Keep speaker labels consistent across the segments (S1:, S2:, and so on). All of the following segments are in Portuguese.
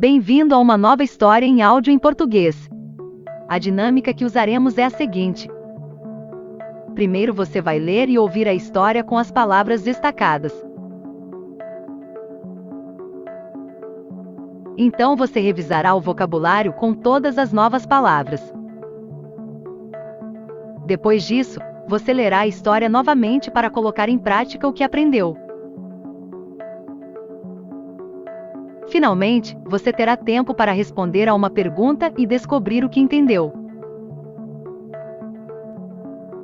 S1: Bem-vindo a uma nova história em áudio em português. A dinâmica que usaremos é a seguinte. Primeiro você vai ler e ouvir a história com as palavras destacadas. Então você revisará o vocabulário com todas as novas palavras. Depois disso, você lerá a história novamente para colocar em prática o que aprendeu. Finalmente, você terá tempo para responder a uma pergunta e descobrir o que entendeu.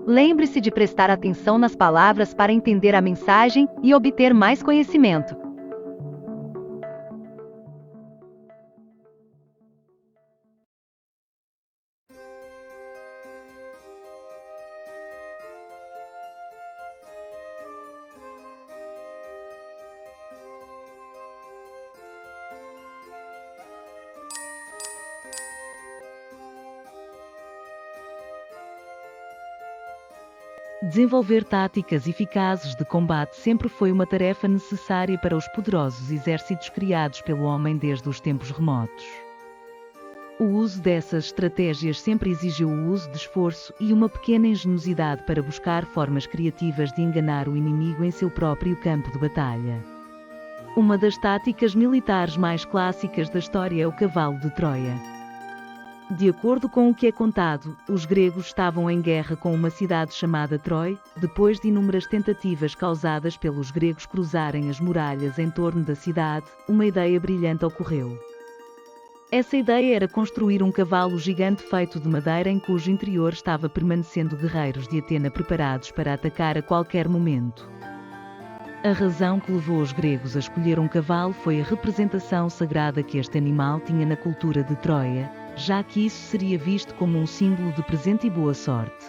S1: Lembre-se de prestar atenção nas palavras para entender a mensagem e obter mais conhecimento.
S2: Desenvolver táticas eficazes de combate sempre foi uma tarefa necessária para os poderosos exércitos criados pelo homem desde os tempos remotos. O uso dessas estratégias sempre exigiu o uso de esforço e uma pequena engenhosidade para buscar formas criativas de enganar o inimigo em seu próprio campo de batalha. Uma das táticas militares mais clássicas da história é o cavalo de Troia. De acordo com o que é contado, os gregos estavam em guerra com uma cidade chamada Troia, depois de inúmeras tentativas causadas pelos gregos cruzarem as muralhas em torno da cidade, uma ideia brilhante ocorreu. Essa ideia era construir um cavalo gigante feito de madeira em cujo interior estava permanecendo guerreiros de Atena preparados para atacar a qualquer momento. A razão que levou os gregos a escolher um cavalo foi a representação sagrada que este animal tinha na cultura de Troia, já que isso seria visto como um símbolo de presente e boa sorte.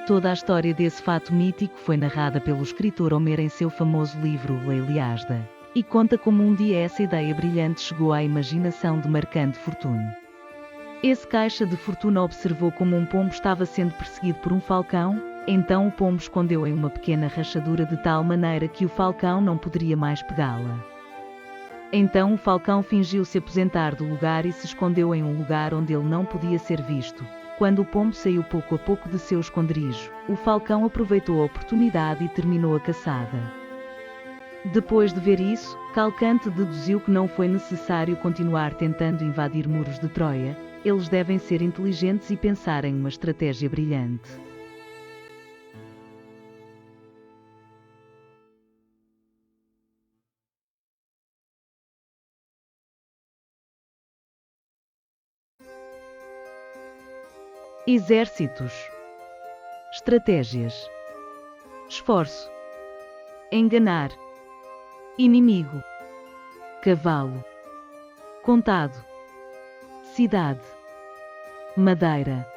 S2: Toda a história desse fato mítico foi narrada pelo escritor Homero em seu famoso livro A Ilíada, e conta como um dia essa ideia brilhante chegou à imaginação de Mercante Fortuno. Esse caixa de fortuna observou como um pombo estava sendo perseguido por um falcão, então o pombo escondeu em uma pequena rachadura de tal maneira que o falcão não poderia mais pegá-la. Então o falcão fingiu se aposentar do lugar e se escondeu em um lugar onde ele não podia ser visto. Quando o pombo saiu pouco a pouco de seu esconderijo, o falcão aproveitou a oportunidade e terminou a caçada. Depois de ver isso, Calcante deduziu que não foi necessário continuar tentando invadir muros de Troia, eles devem ser inteligentes e pensar em uma estratégia brilhante. Exércitos. Estratégias. Esforço. Enganar. Inimigo. Cavalo. Contado. Cidade. Madeira.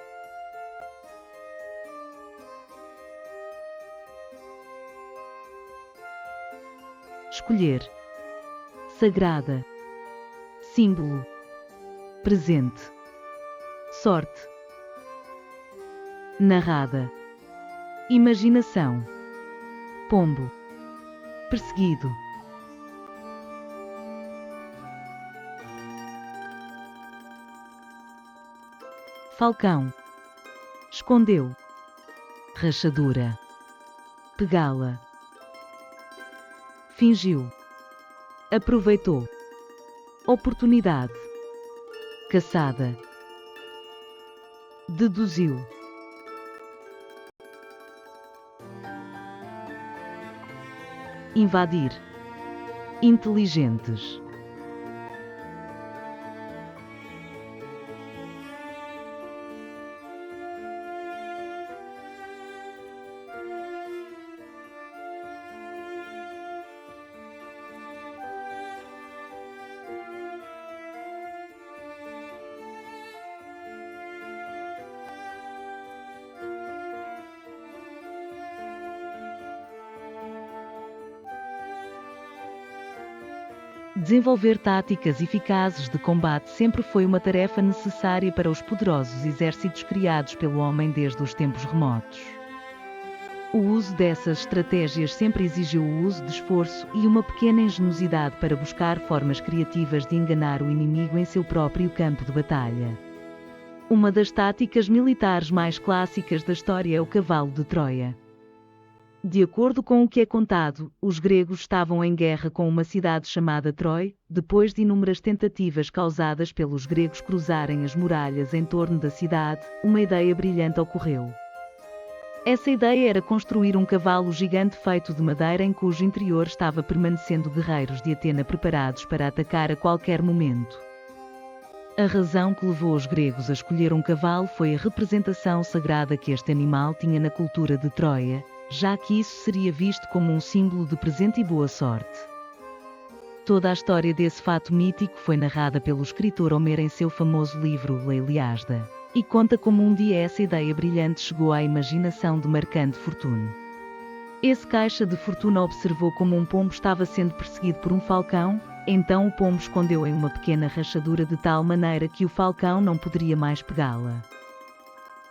S2: Escolher. Sagrada. Símbolo. Presente. Sorte. Narrada. Imaginação. Pombo. Perseguido. Falcão. Escondeu. Rachadura. Pegá-la. Fingiu. Aproveitou. Oportunidade. Caçada. Deduziu. Invadir. Inteligentes. Desenvolver táticas eficazes de combate sempre foi uma tarefa necessária para os poderosos exércitos criados pelo homem desde os tempos remotos. O uso dessas estratégias sempre exigiu o uso de esforço e uma pequena ingenuidade para buscar formas criativas de enganar o inimigo em seu próprio campo de batalha. Uma das táticas militares mais clássicas da história é o cavalo de Troia. De acordo com o que é contado, os gregos estavam em guerra com uma cidade chamada Troia, depois de inúmeras tentativas causadas pelos gregos cruzarem as muralhas em torno da cidade, uma ideia brilhante ocorreu. Essa ideia era construir um cavalo gigante feito de madeira em cujo interior estava permanecendo guerreiros de Atena preparados para atacar a qualquer momento. A razão que levou os gregos a escolher um cavalo foi a representação sagrada que este animal tinha na cultura de Troia, já que isso seria visto como um símbolo de presente e boa sorte. Toda a história desse fato mítico foi narrada pelo escritor Homero em seu famoso livro A Ilíada, e conta como um dia essa ideia brilhante chegou à imaginação de Marcante Fortuno. Esse caixa de fortuna observou como um pombo estava sendo perseguido por um falcão, então o pombo escondeu em uma pequena rachadura de tal maneira que o falcão não poderia mais pegá-la.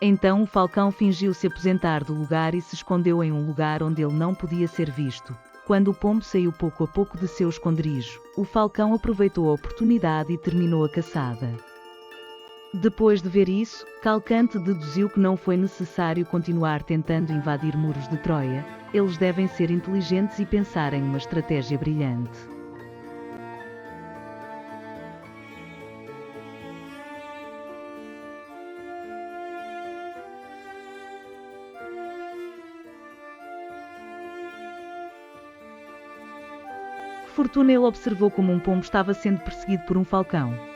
S2: Então o falcão fingiu se aposentar do lugar e se escondeu em um lugar onde ele não podia ser visto. Quando o pombo saiu pouco a pouco de seu esconderijo, o falcão aproveitou a oportunidade e terminou a caçada. Depois de ver isso, Calcante deduziu que não foi necessário continuar tentando invadir muros de Troia, eles devem ser inteligentes e pensar em uma estratégia brilhante. Fortuna ele observou como um pombo estava sendo perseguido por um falcão.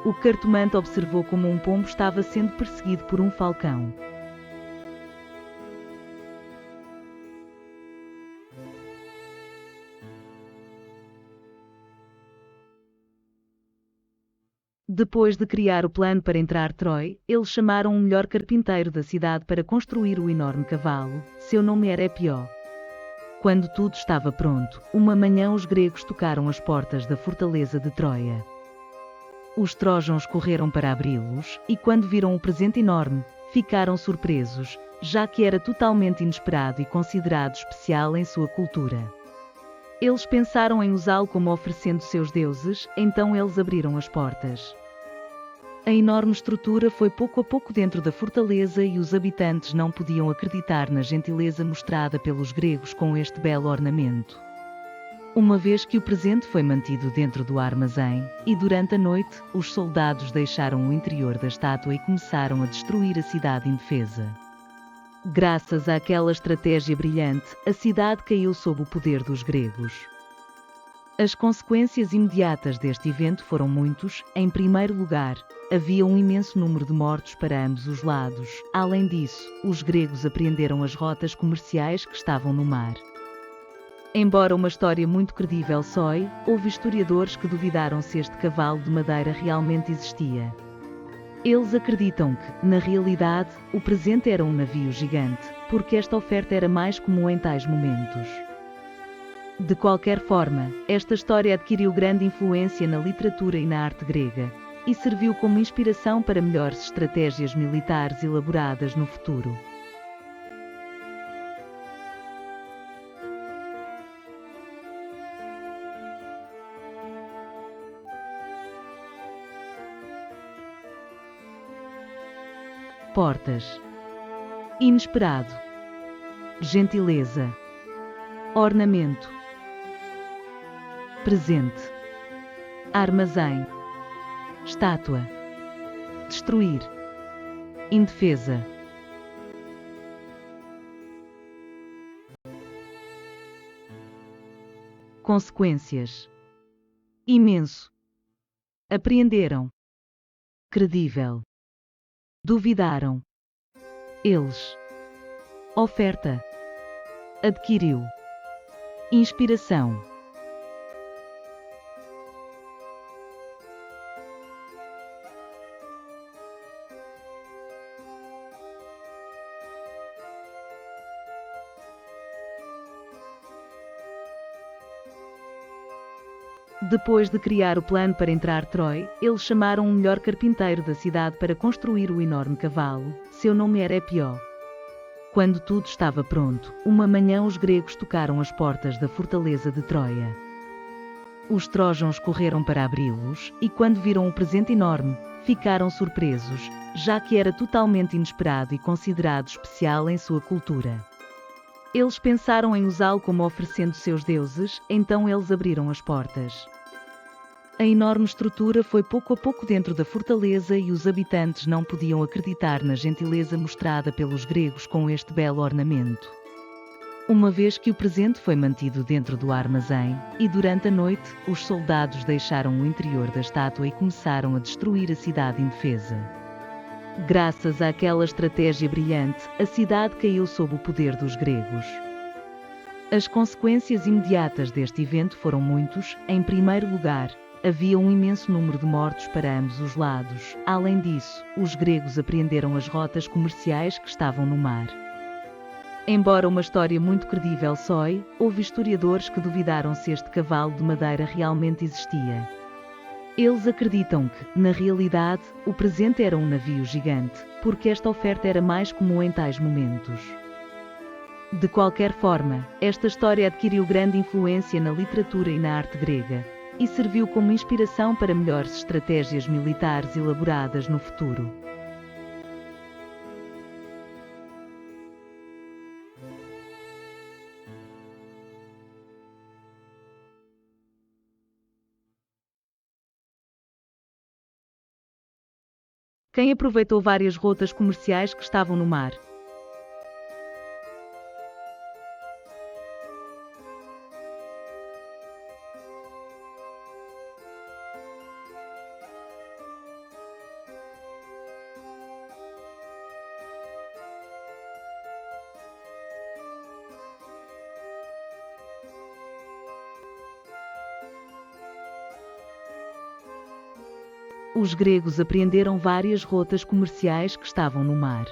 S2: O cartomante observou como um pombo estava sendo perseguido por um falcão. Depois de criar o plano para entrar Troia, eles chamaram o melhor carpinteiro da cidade para construir o enorme cavalo. Seu nome era Epió. Quando tudo estava pronto, uma manhã os gregos tocaram as portas da fortaleza de Troia. Os trójanos correram para abri-los, e quando viram o presente enorme, ficaram surpresos, já que era totalmente inesperado e considerado especial em sua cultura. Eles pensaram em usá-lo como oferecendo seus deuses, então eles abriram as portas. A enorme estrutura foi pouco a pouco dentro da fortaleza e os habitantes não podiam acreditar na gentileza mostrada pelos gregos com este belo ornamento. Uma vez que o presente foi mantido dentro do armazém, e durante a noite, os soldados deixaram o interior da estátua e começaram a destruir a cidade indefesa. Graças àquela estratégia brilhante, a cidade caiu sob o poder dos gregos. As consequências imediatas deste evento foram muitos. Em primeiro lugar, havia um imenso número de mortos para ambos os lados. Além disso, os gregos apreenderam as rotas comerciais que estavam no mar. Embora uma história muito credível soe, houve historiadores que duvidaram se este cavalo de madeira realmente existia. Eles acreditam que, na realidade, o presente era um navio gigante, porque esta oferta era mais comum em tais momentos. De qualquer forma, esta história adquiriu grande influência na literatura e na arte grega, e serviu como inspiração para melhores estratégias militares elaboradas no futuro. Portas. Inesperado. Gentileza. Ornamento. Presente. Armazém. Estátua. Destruir. Indefesa. Consequências. Imenso. Apreenderam. Credível. Duvidaram. Eles. Oferta. Adquiriu. Inspiração. Depois de criar o plano para entrar Troia, eles chamaram o melhor carpinteiro da cidade para construir o enorme cavalo. Seu nome era Epió. Quando tudo estava pronto, uma manhã os gregos tocaram as portas da fortaleza de Troia. Os trojanos correram para abri-los, e quando viram o presente enorme, ficaram surpresos, já que era totalmente inesperado e considerado especial em sua cultura. Eles pensaram em usá-lo como oferecendo seus deuses, então eles abriram as portas. A enorme estrutura foi pouco a pouco dentro da fortaleza e os habitantes não podiam acreditar na gentileza mostrada pelos gregos com este belo ornamento. Uma vez que o presente foi mantido dentro do armazém, e durante a noite, os soldados deixaram o interior da estátua e começaram a destruir a cidade indefesa. Graças àquela estratégia brilhante, a cidade caiu sob o poder dos gregos. As consequências imediatas deste evento foram muitos. Em primeiro lugar, havia um imenso número de mortos para ambos os lados. Além disso, os gregos apreenderam as rotas comerciais que estavam no mar. Embora uma história muito credível soe, houve historiadores que duvidaram se este cavalo de madeira realmente existia. Eles acreditam que, na realidade, o presente era um navio gigante, porque esta oferta era mais comum em tais momentos. De qualquer forma, esta história adquiriu grande influência na literatura e na arte grega, e serviu como inspiração para melhores estratégias militares elaboradas no futuro. Quem aproveitou várias rotas comerciais que estavam no mar? Os gregos apreenderam várias rotas comerciais que estavam no mar.